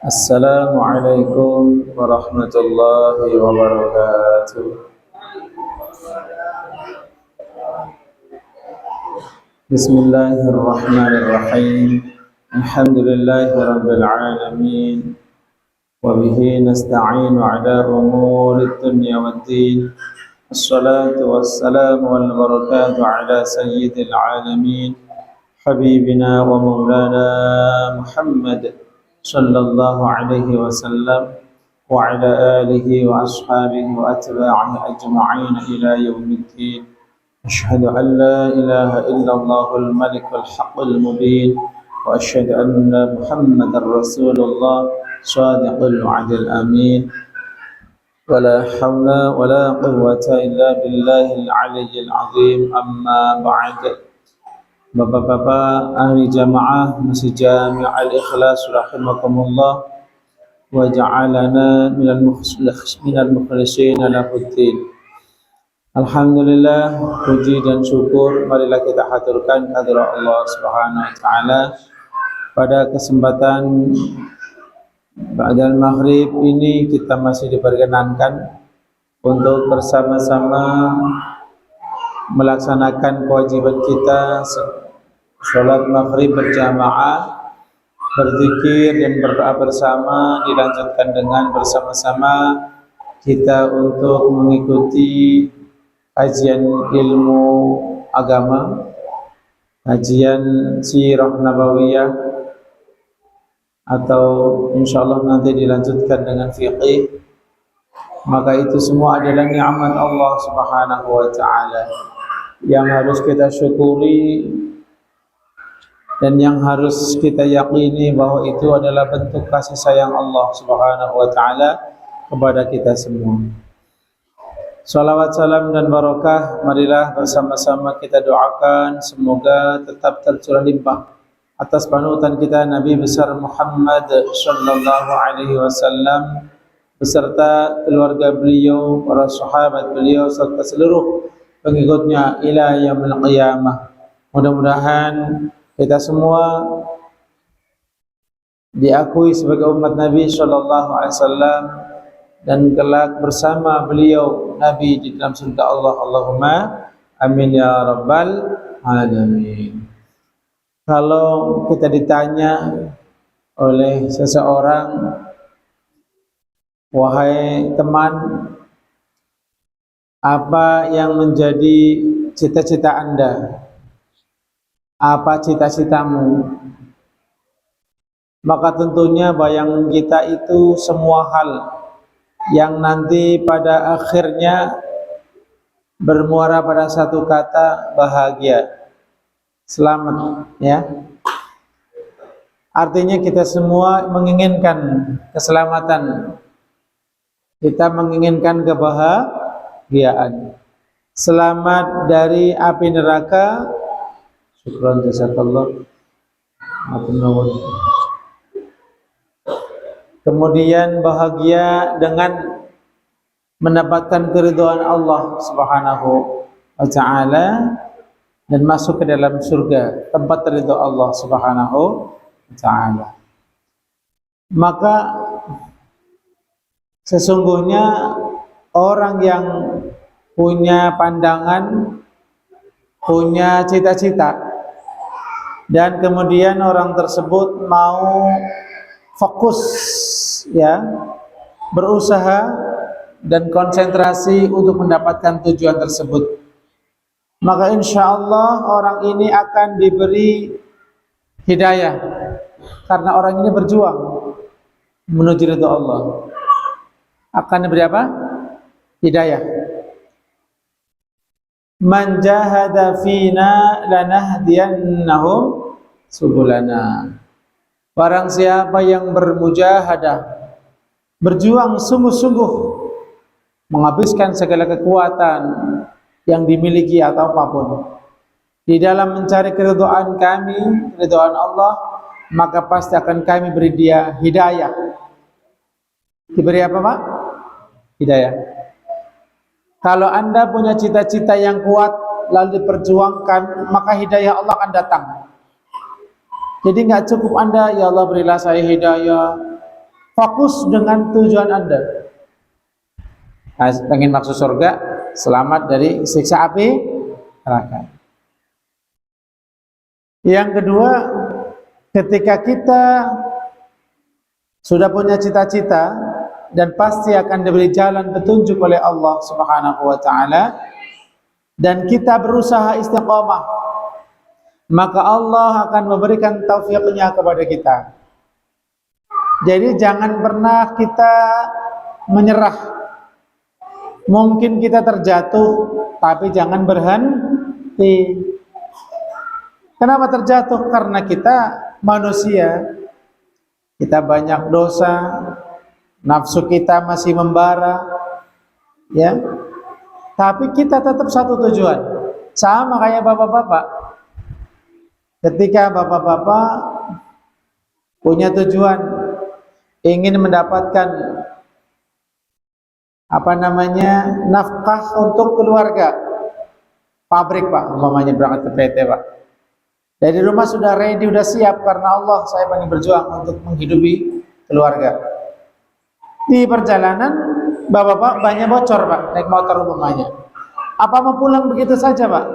السلام عليكم ورحمة الله وبركاته. بسم الله الرحمن الرحيم. الحمد لله رب العالمين، وبه نستعين على أمور الدنيا والدين. الصلاة والسلام والبركات على سيد العالمين حبيبنا ومولانا محمد صلى الله عليه وسلم وعلى آله وأصحابه وأتباعه أجمعين إلى يوم الدين. أشهد أن لا إله إلا الله الملك الحق المبين، وأشهد أن محمد رسول الله صادق الوعد الأمين. ولا حول ولا قوة إلا بالله العلي العظيم. أما بعد. Bapak-bapak ahli jamaah Masjid Jami' Al-Ikhlas rahimakumullah wa ja'alana minal mukhlishin lahuddin. Alhamdulillah, puji dan syukur marilah kita haturkan kehadirat Allah Subhanahu wa taala pada kesempatan ba'dal maghrib ini. Kita masih diperkenankan untuk bersama-sama melaksanakan kewajiban kita sholat maghrib berjamaah, berzikir dan berdoa bersama, dilanjutkan dengan bersama-sama kita untuk mengikuti kajian ilmu agama, kajian sirah nabawiyah, atau insyaallah nanti dilanjutkan dengan fiqih. Maka itu semua adalah nikmat Allah Subhanahu wa taala yang harus kita syukuri dan yang harus kita yakini bahwa itu adalah bentuk kasih sayang Allah Subhanahu wa taala kepada kita semua. Salawat, salam dan barakah marilah bersama-sama kita doakan semoga tetap tercurah limpah atas panutan kita Nabi besar Muhammad sallallahu alaihi wasallam beserta keluarga beliau, para sahabat beliau serta seluruh pengikutnya ila yaumil qiyamah. Mudah-mudahan kita semua diakui sebagai umat Nabi sallallahu alaihi wasallam dan kelak bersama beliau Nabi di dalam surga Allah. Allahumma amin ya rabbal alamin. Kalau kita ditanya oleh seseorang, wahai teman, apa yang menjadi cita-cita Anda? Apa cita-citamu? Maka tentunya bayangan kita itu semua hal yang nanti pada akhirnya bermuara pada satu kata bahagia, selamat, ya. Artinya kita semua menginginkan keselamatan. Kita menginginkan kebahagiaan, selamat dari api neraka. Syukran jazakallah. Kemudian bahagia dengan mendapatkan keridhaan Allah Subhanahu wa taala dan masuk ke dalam surga, tempat ridha Allah Subhanahu wa taala. Maka sesungguhnya orang yang punya pandangan, punya cita-cita, dan kemudian orang tersebut mau fokus, ya, berusaha dan konsentrasi untuk mendapatkan tujuan tersebut, maka insya Allah orang ini akan diberi hidayah karena orang ini berjuang menuju ridha Allah. Akan diberi apa? Hidayah. Man jahada fina lanahdiyannahum subulana. Barang siapa yang bermujahadah, berjuang sungguh-sungguh, menghabiskan segala kekuatan yang dimiliki atau apapun di dalam mencari keridhaan kami, keridhaan Allah, maka pasti akan kami beri dia hidayah. Diberi apa, Pak? Hidayah. Kalau Anda punya cita-cita yang kuat lalu diperjuangkan, maka hidayah Allah akan datang. Jadi nggak cukup Anda, ya Allah berilah saya hidayah, Fokus dengan tujuan Anda. Nah, pengen masuk surga, selamat dari siksa api neraka. Yang kedua, ketika kita sudah punya cita-cita dan pasti akan diberi jalan petunjuk oleh Allah Subhanahu wa taala dan kita berusaha istiqamah, maka Allah akan memberikan taufiknya kepada kita. Jadi jangan pernah kita menyerah. Mungkin kita terjatuh, tapi jangan berhenti. Kenapa terjatuh? Karena kita manusia. Kita banyak dosa, nafsu kita masih membara, ya. Tapi kita tetap satu tujuan. Sama kayak bapak-bapak. Ketika bapak-bapak punya tujuan ingin mendapatkan nafkah untuk keluarga, pabrik Pak, umpamanya berangkat ke PT Pak, dari rumah sudah ready, sudah siap, karena Allah saya ingin berjuang untuk menghidupi keluarga. Di perjalanan bapak-bapak banyak bocor Pak, naik motor umpamanya, apa mau pulang begitu saja Pak?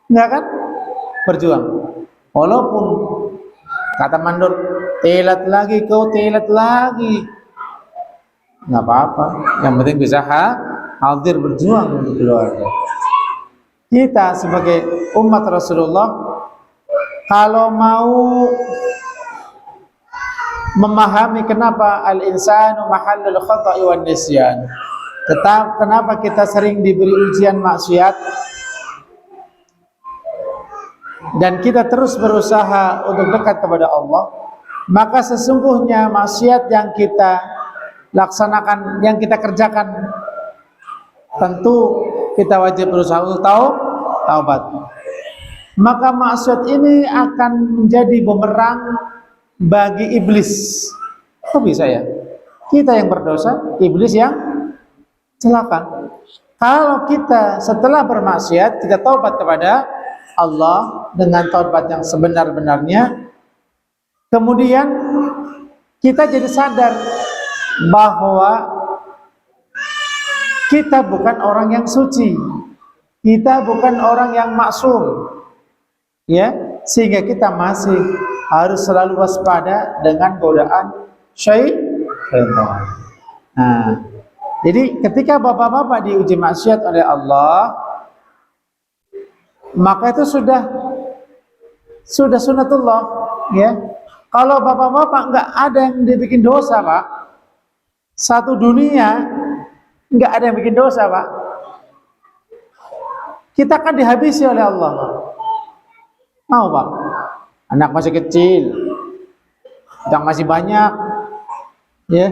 Enggak kan? Berjuang, walaupun kata mandor, telat lagi kau, telat lagi, nggak apa-apa, yang penting bisa hadir berjuang untuk keluarga. Kita sebagai umat Rasulullah, kalau mau memahami kenapa al-insanu mahallul khata'i wan nisyan, kenapa kita sering diberi ujian maksiat dan kita terus berusaha untuk dekat kepada Allah, maka sesungguhnya maksiat yang kita laksanakan, yang kita kerjakan, tentu kita wajib berusaha untuk taubat. Maka maksiat ini akan menjadi bumerang bagi iblis. Kok bisa ya? Kita yang berdosa, iblis yang celaka. Kalau kita setelah bermaksiat, kita taubat kepada Allah dengan taubat yang sebenar-benarnya, kemudian kita jadi sadar bahwa kita bukan orang yang suci, kita bukan orang yang maksum, ya, sehingga kita masih harus selalu waspada dengan godaan syaitan. Nah, jadi ketika bapak-bapak diuji maksiat oleh Allah, maka itu sudah sunatullah, ya. Kalau bapak-bapak nggak ada yang dibikin dosa Pak, satu dunia nggak ada yang bikin dosa Pak, kita akan dihabisi oleh Allah Pak. Mau Pak? Anak masih kecil, yang masih banyak, ya,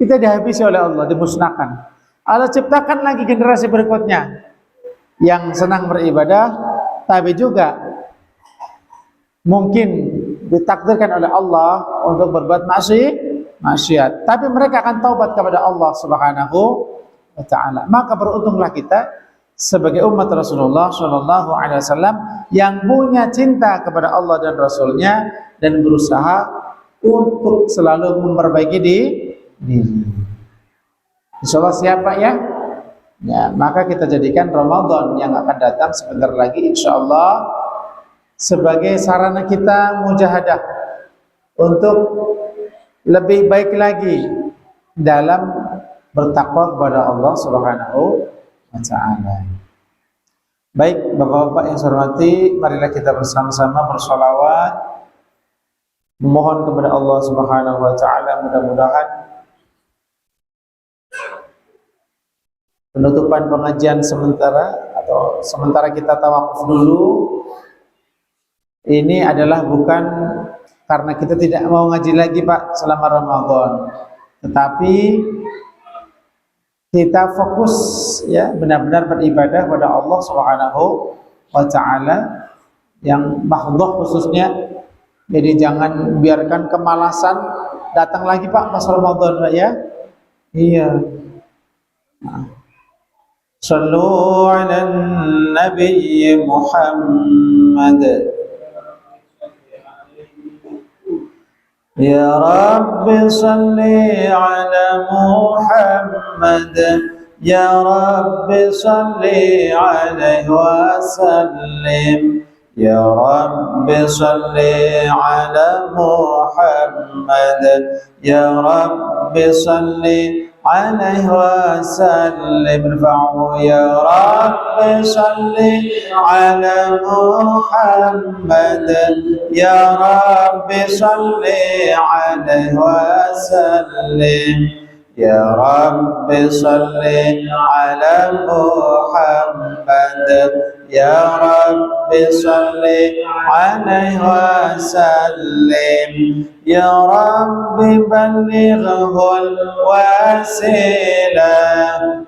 kita dihabisi oleh Allah, dimusnahkan. Allah ciptakan lagi generasi berikutnya yang senang beribadah, tapi juga mungkin ditakdirkan oleh Allah untuk berbuat maksiat, tapi mereka akan taubat kepada Allah Subhanahu wa taala. Maka beruntunglah kita sebagai umat Rasulullah Shallallahu Alaihi Wasallam yang punya cinta kepada Allah dan Rasulnya dan berusaha untuk selalu memperbaiki diri. Insyaallah siapa ya? Ya, maka kita jadikan Ramadan yang akan datang sebentar lagi insyaallah sebagai sarana kita mujahadah untuk lebih baik lagi dalam bertakwa kepada Allah Subhanahu wa taala. Baik, Bapak-bapak yang saya hormati, marilah kita bersama-sama bersolawat memohon kepada Allah Subhanahu wa taala, mudah-mudahan penutupan pengajian sementara kita tawakuf dulu ini adalah bukan karena kita tidak mau ngaji lagi Pak selama Ramadan, tetapi kita fokus ya benar-benar beribadah kepada Allah Subhanahu wa taala yang mahdhah khususnya. Jadi jangan biarkan kemalasan datang lagi Pak pas Ramadan Pak ya. Iya. Sallu ala Nabi Muhammad. يا رب صل على محمد يا رب صل عليه وسلم يا رب صل على محمد يا رب صل عليه وسلم ارفعوا يا رب صل على محمد يا رب صل عليه وسلم يا رب صل على محمد يا رب صل عليه وسلم يا رب بلغه الوسيلة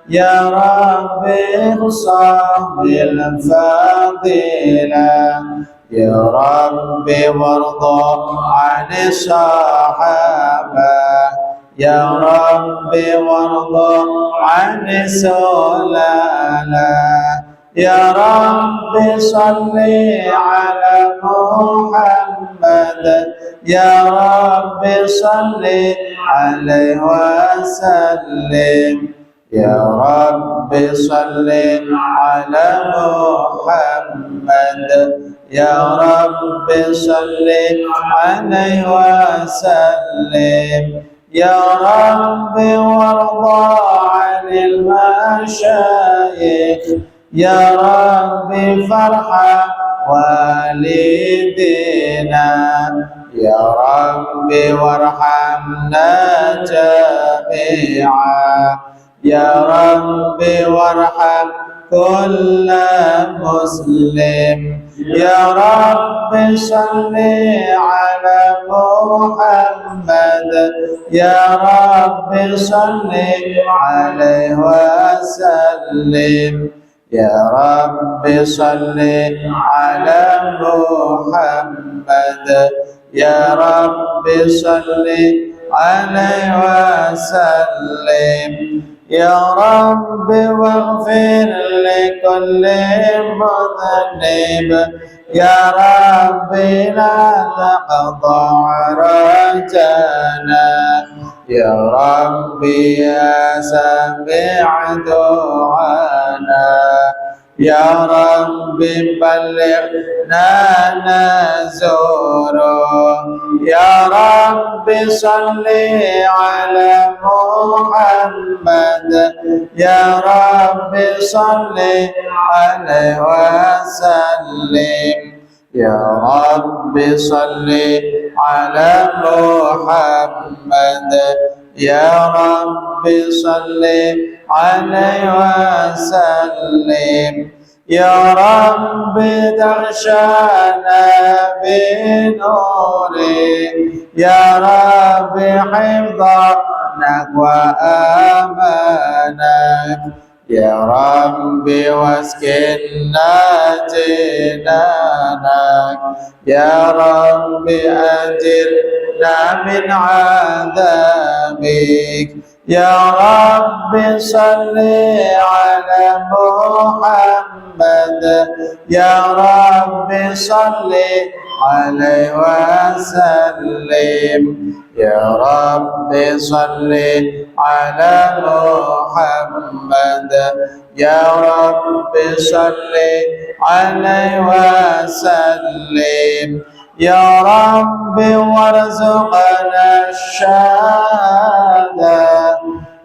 يا رب اغصه بالفضيلة يا رب وارضى عن الصحابة يا رب وارضى عن السلالة يا رب صل على محمد يا رب صل عليه وسلم يا رب صل على محمد يا رب صل عليه وسلم يا رب وارضى عن المشايخ يا رب فرحة والدينا يا رب وارحمنا جميعا يا رب وارحم كل مسلم يا رب صل على محمد يا رب صل عليه وسلم يا رب صل على محمد يا رب صل عليه وسلم يا رب واغفر لكل مذنب يا رب لا تقطع رجانا يا رب يا سميع دعانا يا رب بلغنا نزوره يا رب صل على محمد يا رب صل عليه وسلم يا رب صل على محمد يا رب صل عليه وسلم يا رب تغشانا بنوره يا رب حفظك وأمانك يا رب واسكننا جنانك يا رب أجرنا من عذابك يا رب صل على محمد يا رب صل عليه وسلم يا رب صل على محمد يا رب صل عليه وسلم يا رب وارزقنا الشهادة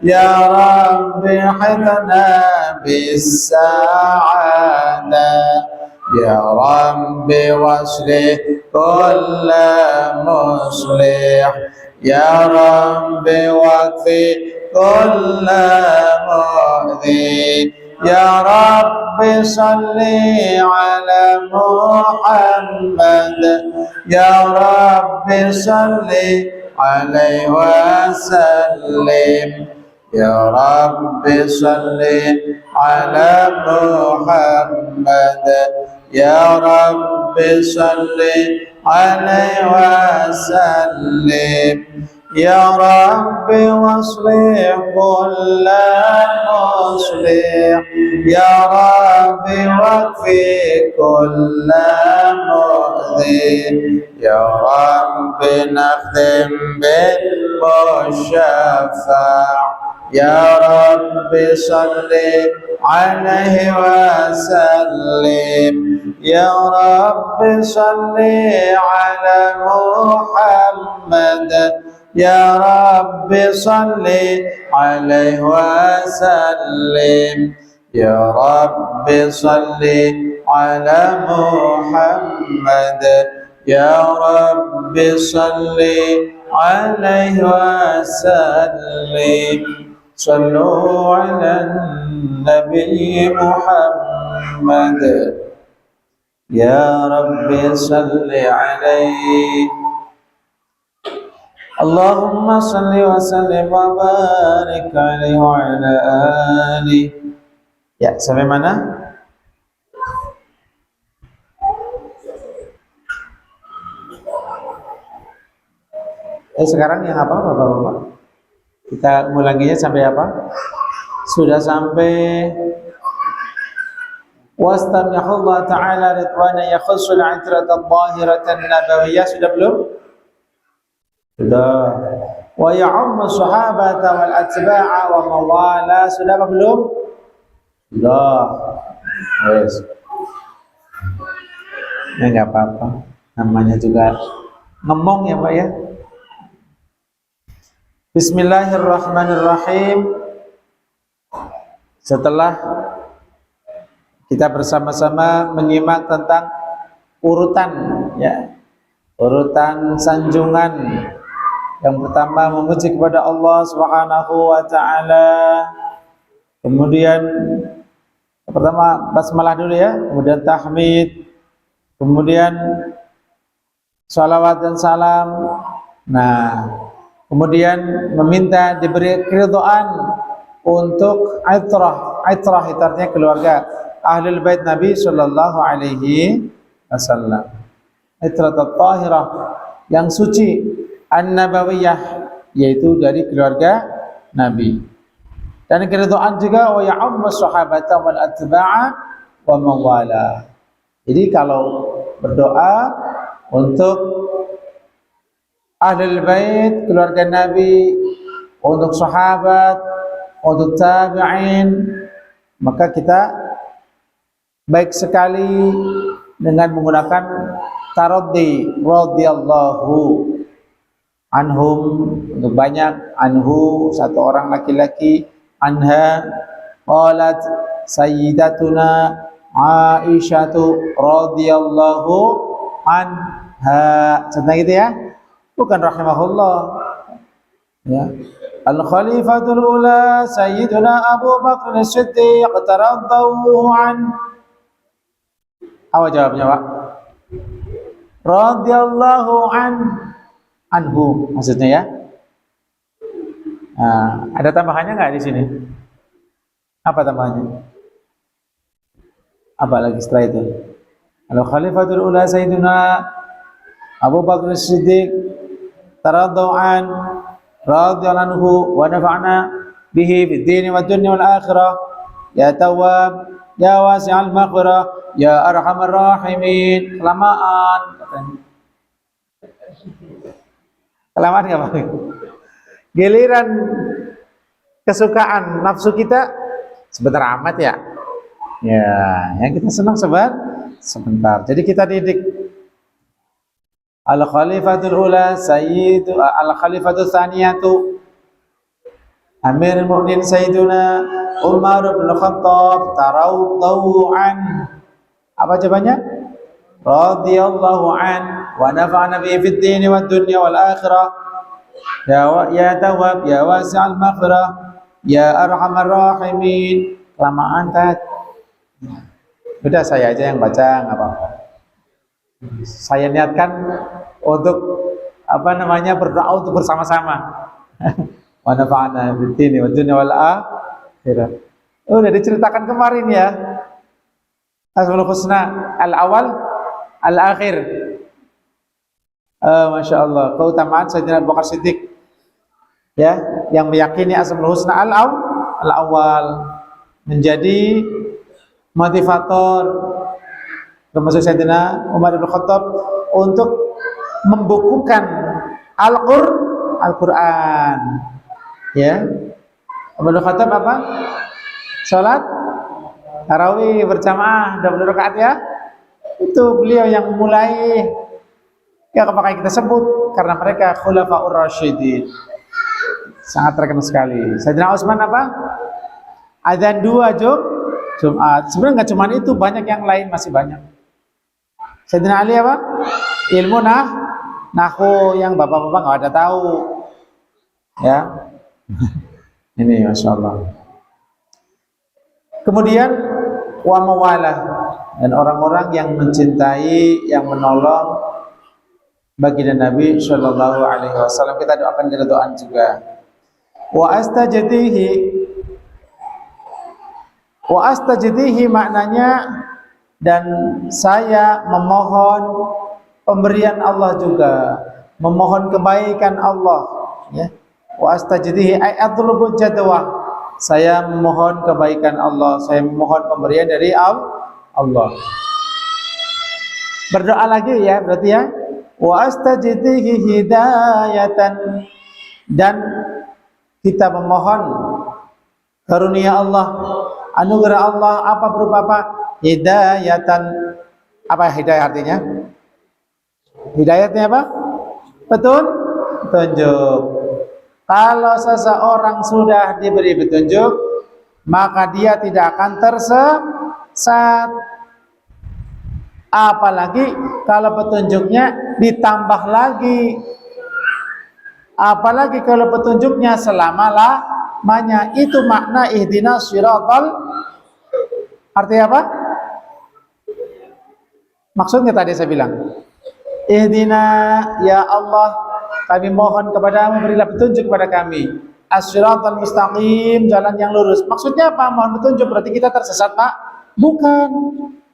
يا رب حفظنا بالسعادة يا رب واصلح كل مصلح يا رب واكفي كل مؤذي يا رب صل على محمد يا رب صل عليه وسلم يا رب صل على محمد يا رب صل عليه وسلم يا رب واصلح كل مصلح يا رب واكفي كل مؤذي يا رب نختم بالمشفع يا رب صل عليه وسلم يا رب صل على محمد يا رب صل عليه وسلم يا رب صل على محمد يا رب صل عليه وسلم صلوا على النبي محمد يا رب صل عليه اللهم صل وسلم وبارك عليه وعلى آله. Ya, sampai mana? Sekarang yang apa Bapak-bapak? Kita ulanginya sampai apa? Sudah sampai wastamyahullah ta'ala ridwana yakhussul 'itratan zahiratan nabawiyyah, sudah belum? Sudah. Wa ya'ummu sahabata wal atba'a wa mawala, sudah apa belum? Sudah. Yes. Ya enggak apa-apa. Namanya juga ngomong ya Pak ya. Bismillahirrahmanirrahim. Setelah kita bersama-sama menyimak tentang urutan ya, urutan sanjungan. Yang pertama memuji kepada Allah Subhanahu wa taala. Kemudian pertama basmalah dulu ya, kemudian tahmid, kemudian salawat dan salam. Nah, kemudian meminta diberi keridhaan untuk itrah itu artinya keluarga Ahlul Bait Nabi sallallahu alaihi wasallam. Itrah at-tahirah yang suci, an-nabawiyah yaitu dari keluarga Nabi. Dan keridhaan juga wa ya'ummu sahabata wal atba'a wa mawala. Jadi kalau berdoa untuk Ahlul Bait, keluarga Nabi, untuk sahabat, untuk tabi'in, maka kita baik sekali dengan menggunakan taraddi radhiyallahu anhum, untuk banyak, anhu satu orang laki-laki, anha qalat sayyidatuna Aisyatu radhiyallahu anha, contohnya gitu ya, bukan rahimahullah ya. Al-Khalifatul Ula Sayyiduna Abu Bakr As-Siddiq radhiyallahu an. Apa jawabnya Pak? Radhiyallahu anhu maksudnya ya. Nah, ada tambahannya nggak di sini? Apa tambahannya? Apa lagi setelah itu? Al-Khalifatul Ula Sayyiduna Abu Bakr As-Siddiq radhiyallahu an radhiyallahu anhu wa nafa'na bihi fid din wad dunya wal akhirah ya Tawwab ya Wasi'al maghfirah ya Arhamar Rahimin. Kelamaan katanya. Kelamaan enggak Pak? Giliran kesukaan nafsu kita sebentar amat ya. Ya, yang kita senang sebentar. Jadi kita didik Al-Khalifatul Ula Sayyidu Al-Khalifatul Tsaniyatu Amirul Mu'minin Sayyiduna Umar bin Khattab taradhu an. Apa jawabannya? Radhiyallahu an wa nafa'ana bihi fid din wad dunya wal akhirah ya Tawwab ya Wasi'al maghfirah ya Arhamar Rahimin. Kelamaan Tat. Udah saya aja yang baca, nggak apa-apa. Saya niatkan untuk berdoa untuk bersama-sama. Wa nafa'ana bid-dini wad dunya wal akhirah. Udah diceritakan kemarin ya. Asmaul husna al-awal al-akhir. Masya Allah, keutamaan Sayyidina Abu Bakar Siddiq ya, yang meyakini Asmaul Husna al-awwal, menjadi motivator termasuk Sayyidina Umar bin Khattab untuk membukukan Al-Quran, ya. Umar bin Khattab apa? Salat tarawih berjamaah 20 rakaat, ya. Itu beliau yang mulai, ya, apakah kita sebut karena mereka khulafaur rasyidin, sangat terkenal sekali. Sayyidina Utsman apa? Adzan 2 Jumat. Sebenarnya nggak cuma itu, banyak yang lain, masih banyak. Sayyidina Ali apa? Ilmu nahwu yang bapak-bapak nggak ada tahu, ya. Ini masya Allah. Kemudian wa mawalah, dan orang-orang yang mencintai, yang menolong baginda Nabi Shallallahu Alaihi Wasallam. Kita doakan keridhaan juga. Wa astajdihi maknanya, dan saya memohon pemberian Allah juga, memohon kebaikan Allah, ya. Wa astajdihi ay atlubu jadwa, saya memohon kebaikan Allah, saya memohon pemberian dari Allah. Berdoa lagi, ya, berarti, ya. Wa astajdihi hidayatan, dan kita memohon karunia Allah, anugerah Allah, apa berupa apa? Hidayatan. Apa hidayah artinya? Hidayatnya apa? Petunjuk. Kalau seseorang sudah diberi petunjuk, maka dia tidak akan tersesat. Apalagi kalau petunjuknya ditambah lagi. Apalagi kalau petunjuknya selama-lamanya. Itu makna ihdinas siratal. Artinya apa? Maksudnya tadi saya bilang, ihdina ya Allah, kami mohon kepadamu, berilah petunjuk kepada kami. As-siratal mustaqim, jalan yang lurus. Maksudnya apa? Mohon petunjuk, berarti kita tersesat, Pak? Bukan.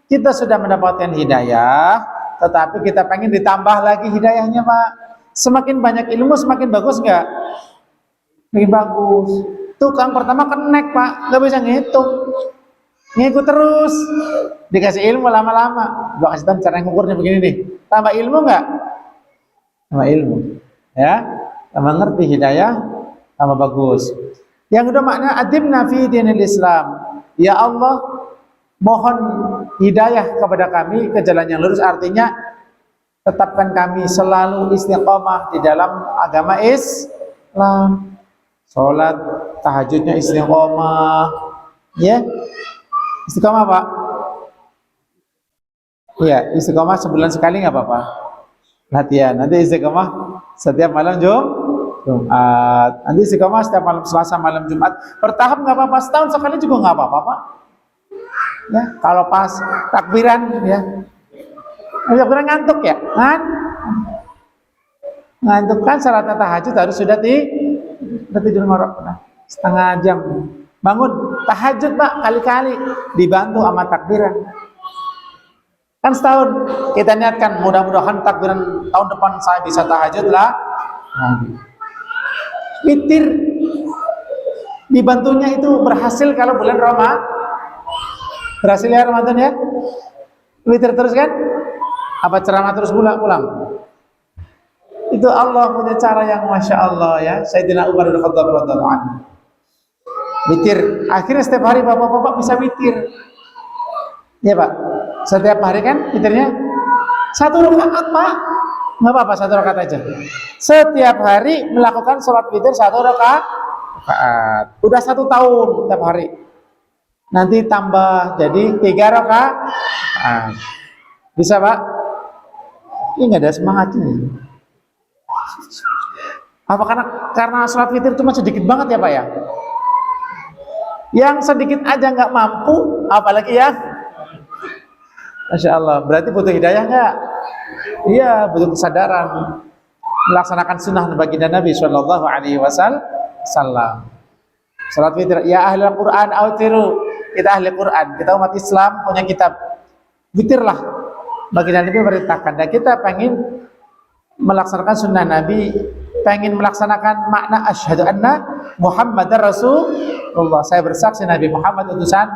Kita sudah mendapatkan hidayah, tetapi kita pengen ditambah lagi hidayahnya, Pak. Semakin banyak ilmu, semakin bagus nggak? Makin bagus. Tukang pertama kenek, Pak, nggak bisa ngitung. Ngikut terus. Dikasih ilmu lama-lama. Gua kasih tahu cara ngukurnya begini nih. Tambah ilmu nggak? Tambah ilmu. Ya, tambah ngerti hidayah, tambah bagus. Yang kedua makna adimna fi dinil Islam. Ya Allah, mohon hidayah kepada kami ke jalan yang lurus, artinya tetapkan kami selalu istiqomah di dalam agama Islam. Salat tahajudnya istiqomah, ya. Istiqomah, Pak. Iya, istiqomah sebulan sekali nggak apa-apa. Latihan. Nanti istiqomah setiap malam Jumat. Nanti istiqomah setiap malam Selasa, malam Jumat. Bertahap nggak apa-apa. Setahun sekali juga nggak apa-apa, Pak. Ya, kalau pas takbiran, ya. Takbiran ngantuk, ya, kan? Ngantuk kan, syarat tahajud harus sudah tidur ngorok. Nah, setengah jam. Bangun tahajud, Pak, kali-kali dibantu sama takbiran. Kan setahun kita niatkan, mudah-mudahan takbiran tahun depan saya bisa tahajud lah. Witir dibantunya itu berhasil kalau bulan Ramadan. Berhasil ya Ramadan, ya. Witir terus kan? Apa ceramah terus pulang? Itu Allah punya cara yang masya Allah, ya. Sayyidina Umar bin Khattab radhiyallahu anhu. Witir. Akhirnya setiap hari bapak-bapak bisa witir. Ya, Pak. Setiap hari kan witirnya 1 rakaat, Pak. Nggak apa-apa, 1 rakaat aja. Setiap hari melakukan sholat witir 1 rakaat. Udah 1 tahun setiap hari. Nanti tambah jadi 3 rakaat. Bisa, Pak? Ini nggak ada semangatnya. Apa karena sholat witir cuma sedikit banget ya, Pak, ya? Yang sedikit aja nggak mampu, apalagi ya? Masya Allah, berarti butuh hidayah nggak? Iya, butuh kesadaran melaksanakan sunnah baginda Nabi Shallallahu Alaihi Wasallam. Salat witir, ya ahli Quran autiru. Kita ahli Quran, kita umat Islam punya kitab. Witirlah, baginda Nabi memerintahkan. Dan kita pengen melaksanakan sunnah Nabi, pengen melaksanakan makna asyhadu anna Muhammadar Rasulullah, saya bersaksi Nabi Muhammad utusan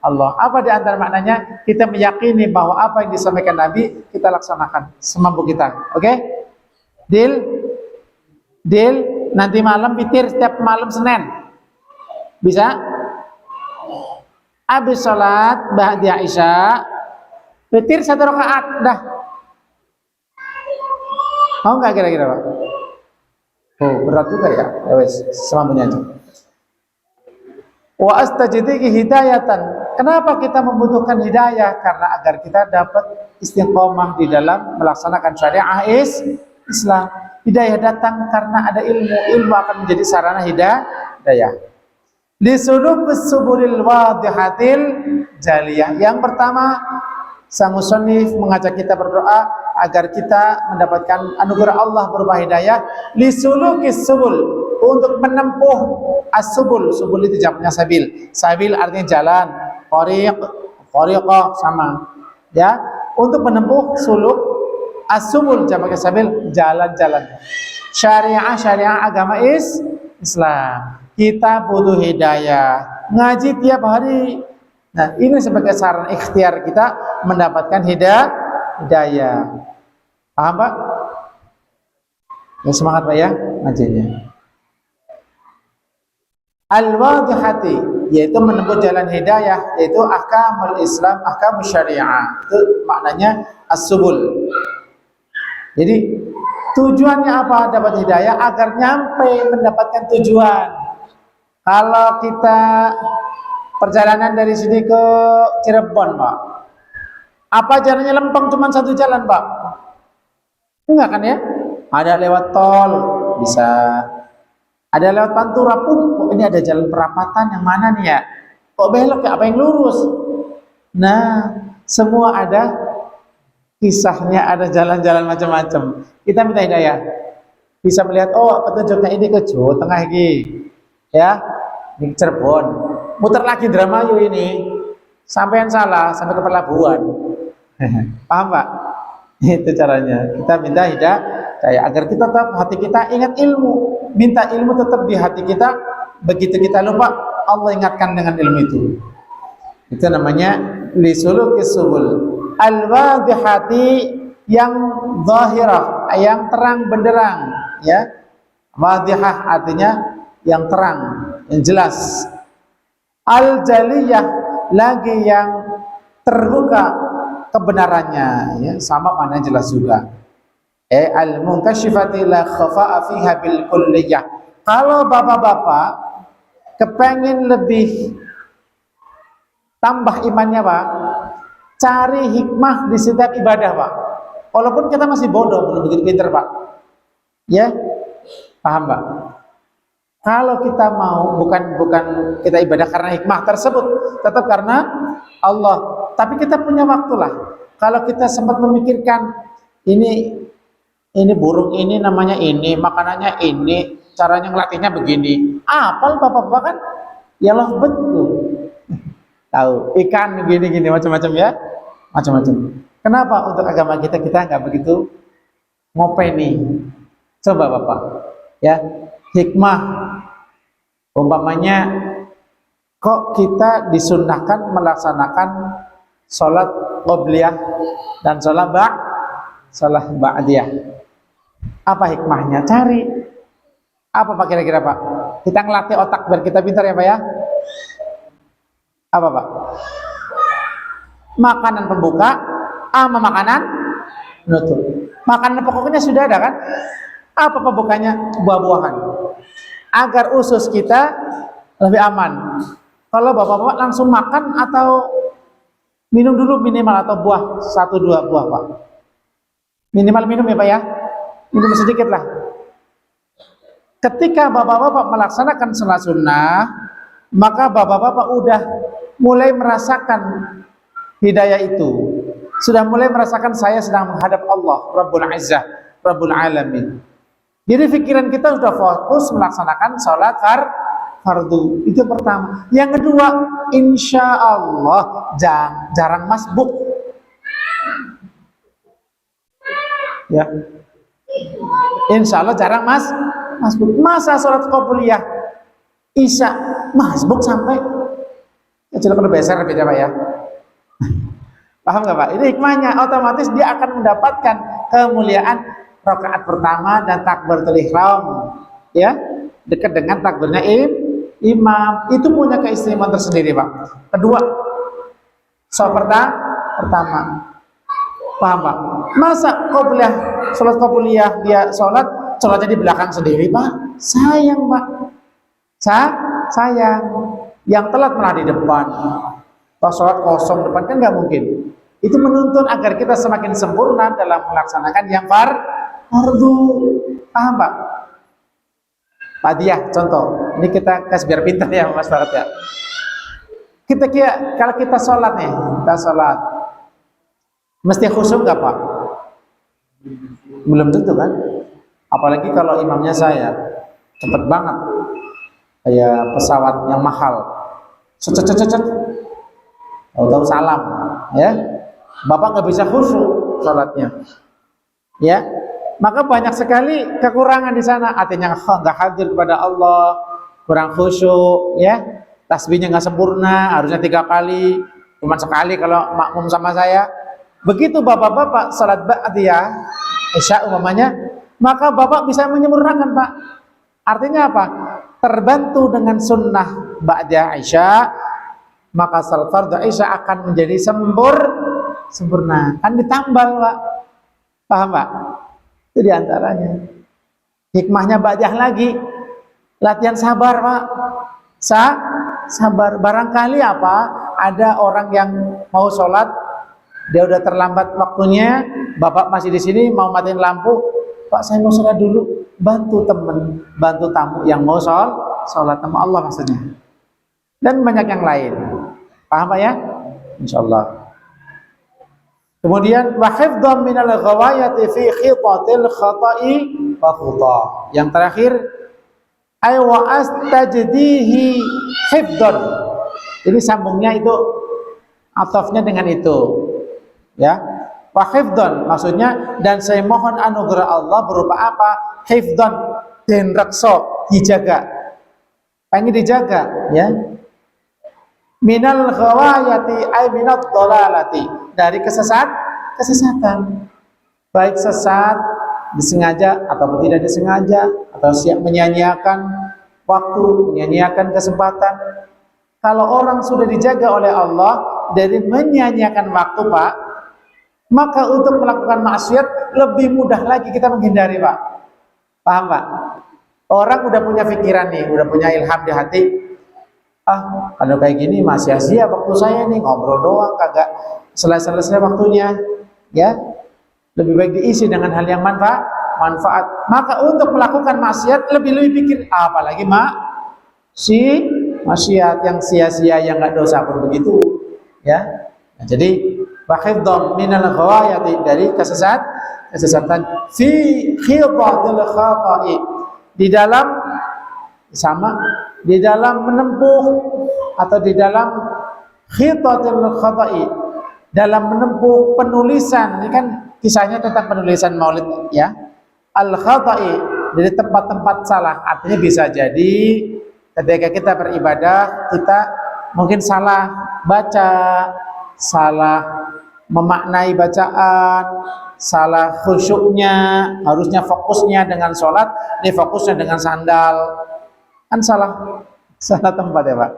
Allah. Apa di antara maknanya? Kita meyakini bahwa apa yang disampaikan Nabi kita laksanakan semampu kita. Oke? Deal? Deal? Nanti malam witir setiap malam Senin. Bisa? Habis sholat ba'da Isya witir 1 rakaat dah. Mau nggak kira-kira Pak? Oh berat juga ya. Ya wes, semampunya aja. Wa astajidiki hidayatan. Kenapa kita membutuhkan hidayah? Karena agar kita dapat istiqomah di dalam melaksanakan syariah Islam. Hidayah datang karena ada ilmu. Ilmu akan menjadi sarana hidayah. Lisulubus subulil wadihatil jaliyah. Yang pertama, sang musannif mengajak kita berdoa agar kita mendapatkan anugerah Allah berupa hidayah. Lisulukis subul, untuk menempuh as-subul. Subul itu jamaknya sabil. Sabil artinya jalan. Qariqah sama. Ya, untuk menempuh suluk as-subul jamaknya sabil, jalan-jalan. Syariah agama Islam. Kita butuh hidayah. Ngaji tiap hari. Nah, ini sebagai saran ikhtiar kita mendapatkan hidayah. Paham Pak? Ya, semangat Pak ya ngajinya. Al-wadihati, yaitu menempuh jalan hidayah, yaitu ahkamul Islam, ahkamus syariah. Itu maknanya as-subul. Jadi tujuannya apa dapat hidayah? Agar nyampe mendapatkan tujuan. Kalau kita perjalanan dari sini ke Cirebon, Pak, apa jalannya lempeng cuma satu jalan, Pak? Enggak kan ya? Ada lewat tol, bisa. Ada lewat Pantura pun, kok ini ada jalan perapatan yang mana nih ya? Kok belok ya? Apa yang lurus? Nah, semua ada kisahnya, ada jalan-jalan macam-macam. Kita minta hidayah. Bisa melihat, oh petunjuknya ini ke Jawa Tengah ini. Ya, di Cirebon. Muter lagi Indramayu ini. Sampai yang salah, sampai ke pelabuhan. Paham Pak? Itu caranya. Kita minta hidayah agar kita tetap hati kita ingat ilmu. Minta ilmu tetap di hati kita. Begitu kita lupa, Allah ingatkan dengan ilmu itu. Itu namanya lisulukis subul. Al-wadihati, yang zahirah, yang terang benderang, ya. Wadihah artinya yang terang, yang jelas. Al-jaliyah, lagi yang terbuka kebenarannya, ya, sama mana jelas juga. Al-munkashifati la khafa'a fiha bil kulliyah. Kalau bapak-bapak kepengen lebih tambah imannya, Pak, cari hikmah di setiap ibadah, Pak. Walaupun kita masih bodoh, belum begitu pintar, Pak. Ya, paham, Pak? Kalau kita mau bukan kita ibadah karena hikmah tersebut, tetap karena Allah. Tapi kita punya waktulah. Kalau kita sempat memikirkan ini burung ini namanya ini, makanannya ini, caranya ngelatihnya begini. Apal bapak-bapak kan? Ya Allah betul. Tahu ikan gini macam-macam ya, macam-macam. Kenapa untuk agama kita nggak begitu ngopeni? Coba bapak, ya. Hikmah, umpamanya kok kita disunnahkan melaksanakan sholat qobliyah dan sholat ba'diyah. Apa hikmahnya? Cari. Apa Pak kira-kira Pak? Kita ngelatih otak biar kita pintar ya Pak ya. Apa Pak? Makanan pembuka sama makanan penutup. Makanan pokoknya sudah ada kan? Apa pembukanya? Buah-buahan. Agar usus kita lebih aman. Kalau bapak-bapak langsung makan atau minum dulu minimal, atau buah 1-2 buah Pak. Minimal minum ya Pak ya. Minum sedikit lah. Ketika bapak-bapak melaksanakan sholat sunnah, maka bapak-bapak udah mulai merasakan hidayah itu. Sudah mulai merasakan saya sedang menghadap Allah Rabbul Izzah, Rabbul Alamin. Jadi pikiran kita sudah fokus melaksanakan sholat fardu. Itu pertama. Yang kedua, insya Allah jarang masbuk. Ya, Insya Allah jarang masbuk. Masa sholat qobliyah Isya masbuk sampai kecil kalau besar beda Pak ya. Paham nggak Pak? Ini hikmahnya, otomatis dia akan mendapatkan kemuliaan rakaat pertama dan takbiratul ihram, ya, dekat dengan takbirnya imam. Itu punya keistimewaan tersendiri Pak. Kedua, pertama, paham Pak? Masa sholat qobliyah dia sholatnya di belakang sendiri Pak? Sayang Pak. Sayang. Yang telat malah di depan. Kalau sholat kosong depan kan nggak mungkin. Itu menuntun agar kita semakin sempurna dalam melaksanakan yang fardu. Paham Pak? Pak Diah, contoh. Ini kita kasih biar pintar ya Mas Barat ya. Kita kira kalau kita sholat nih, mesti khusyuk nggak Pak? Belum tentu kan? Apalagi kalau imamnya saya cepet banget, kayak pesawat yang mahal, tahu salam, ya. Bapak nggak bisa khusyuk sholatnya, ya. Maka banyak sekali kekurangan di sana. Artinya nggak hadir kepada Allah, kurang khusyuk, ya. Tasbihnya nggak sempurna, harusnya 3 kali, cuma sekali kalau makmum sama saya. Begitu bapak-bapak salat ba'diyah Isya umpamanya, maka bapak bisa menyempurnakan Pak. Artinya apa? Terbantu dengan sunnah ba'diyah Isya, maka salat fardhu Isya akan menjadi sempurna. Kan ditambal Pak. Paham Pak? Itu diantaranya. Hikmahnya ba'diyah lagi, latihan sabar Pak. Sabar. Barangkali apa? Ada orang yang mau sholat, dia udah terlambat waktunya, bapak masih di sini mau matiin lampu, Pak saya mau sholat dulu, bantu tamu yang mau sholat sama Allah maksudnya. Dan banyak yang lain. Paham Pak ya? Insyaallah. Kemudian wa hifdhan minal ghawayati fi khitatil khata'i wa khuta. Yang terakhir ay wa astajdihi hifdhan. Ini sambungnya itu atafnya dengan itu. Ya. Wa hifdhan maksudnya dan saya mohon anugerah Allah berupa apa? Hifdhan, den reksa, dijaga. Pengen dijaga, ya. Minal ghawayati ay minad dhalalati, dari kesesatan. Baik sesat disengaja atau tidak disengaja, atau siap menyanyiakan waktu, menyanyiakan kesempatan. Kalau orang sudah dijaga oleh Allah dari menyanyiakan waktu Pak, maka untuk melakukan maksiat lebih mudah lagi kita menghindari Pak. Paham Pak? Orang udah punya pikiran nih, udah punya ilham di hati, kalau kayak gini masih sia-sia waktu saya nih, ngobrol doang kagak selesai waktunya, ya. Lebih baik diisi dengan hal yang manfaat. Maka untuk melakukan maksiat lebih pikir, apalagi maksiat yang sia-sia, yang enggak dosa pun begitu, ya. Nah, jadi wahidham minal ghawayati, dari kesesatan fi khidatil khata'i, di dalam menempuh atau di dalam khidatil khata'i, dalam menempuh penulisan. Ini kan kisahnya tentang penulisan maulid, ya. Al-khata'i, dari tempat-tempat salah. Artinya bisa jadi ketika kita beribadah, kita mungkin salah baca, salah memaknai bacaan, salah khusyuknya, harusnya fokusnya dengan sholat, ini fokusnya dengan sandal, kan salah tempat ya Pak.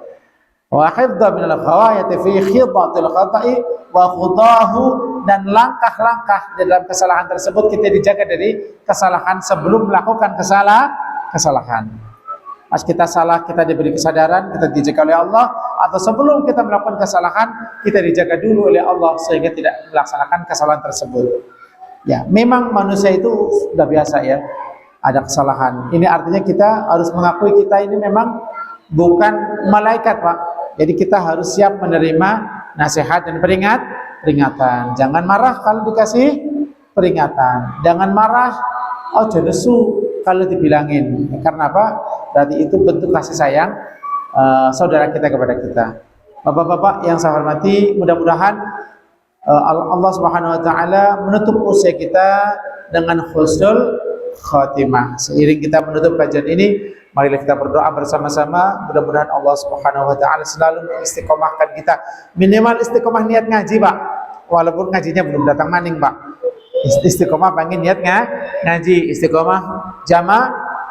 Wa hifdha minal ghawayati fi khidatil khata'i wa khudahu, dan langkah-langkah dalam kesalahan tersebut kita dijaga dari kesalahan sebelum melakukan kesalahan. Pas kita salah, kita diberi kesadaran, kita dijaga oleh Allah, atau sebelum kita melakukan kesalahan, kita dijaga dulu oleh Allah sehingga tidak melaksanakan kesalahan tersebut. Ya, memang manusia itu sudah biasa ya, ada kesalahan. Ini artinya kita harus mengakui kita ini memang bukan malaikat Pak. Jadi kita harus siap menerima nasihat dan peringatan. Jangan marah kalau dikasih peringatan. Jangan marah, jenesu kalau dibilangin. Karena apa? Berarti itu bentuk kasih sayang saudara kita kepada kita. Bapak-bapak yang saya hormati, mudah-mudahan Allah Subhanahu wa taala menutup usia kita dengan husnul khatimah. Seiring kita menutup kajian ini, marilah kita berdoa bersama-sama. Mudah-mudahan Allah Subhanahu wa taala selalu mengistiqomahkan kita. Minimal istiqomah niat ngaji, Pak. Walaupun ngajinya belum datang maning, Pak. Istiqomah pengen niat ngaji, istiqomah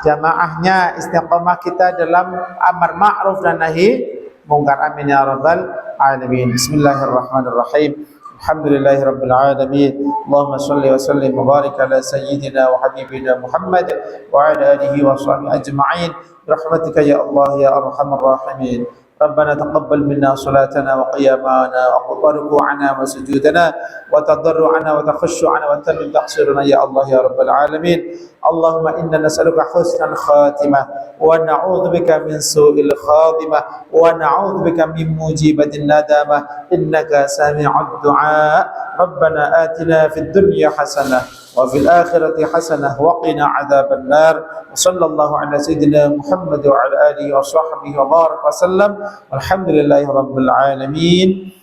jamaahnya, istiqomah kita dalam amar ma'ruf dan nahi mungkar. Amin ya rabbal alamin. Bismillahirrahmanirrahim. Alhamdulillahi rabbil alamin. Allahumma shalli wa sallim wa barik ala sayyidina wa habibina Muhammad wa ala alihi wa sahbihi ajma'in. Rahmatika ya Allah ya arhamar rahimin. ربنا تقبل منا صلاتنا وقيامنا وركوعنا وسجودنا وتضرعنا وتخشعنا وتمم تقصيرنا يا الله يا رب العالمين. اللهم إنا نسألك حسن الخاتمة ونعوذ بك من سوء الخاتمة ونعوذ بك من موجبة الندامة إنك سميع الدعاء. ربنا آتنا في الدنيا حسنة وفي الآخرة حسنة وقنا عذاب النار. وصلى الله على سيدنا محمد وعلى آله وصحبه وبارك وسلم. Alhamdulillahi rabbil alamin.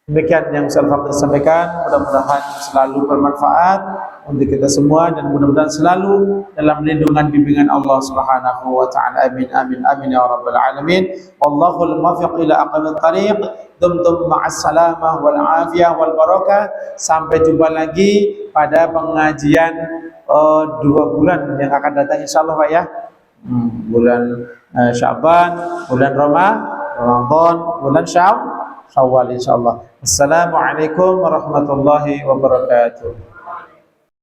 Demikian yang saya sampaikan, mudah-mudahan selalu bermanfaat untuk kita semua dan mudah-mudahan selalu dalam lindungan bimbingan Allah Subhanahu wa taala. Amin amin amin ya rabbal alamin. Wallahul muwaffiq ila aqwamit thariq. Dumtum ma'as salamah wal afiyah wal barakah. Sampai jumpa lagi pada pengajian 2 bulan yang akan datang insyaallah, Pak ya. Bulan Sya'ban, bulan Ramadan, bulan Syawal insyaallah. Assalamualaikum warahmatullahi wabarakatuh.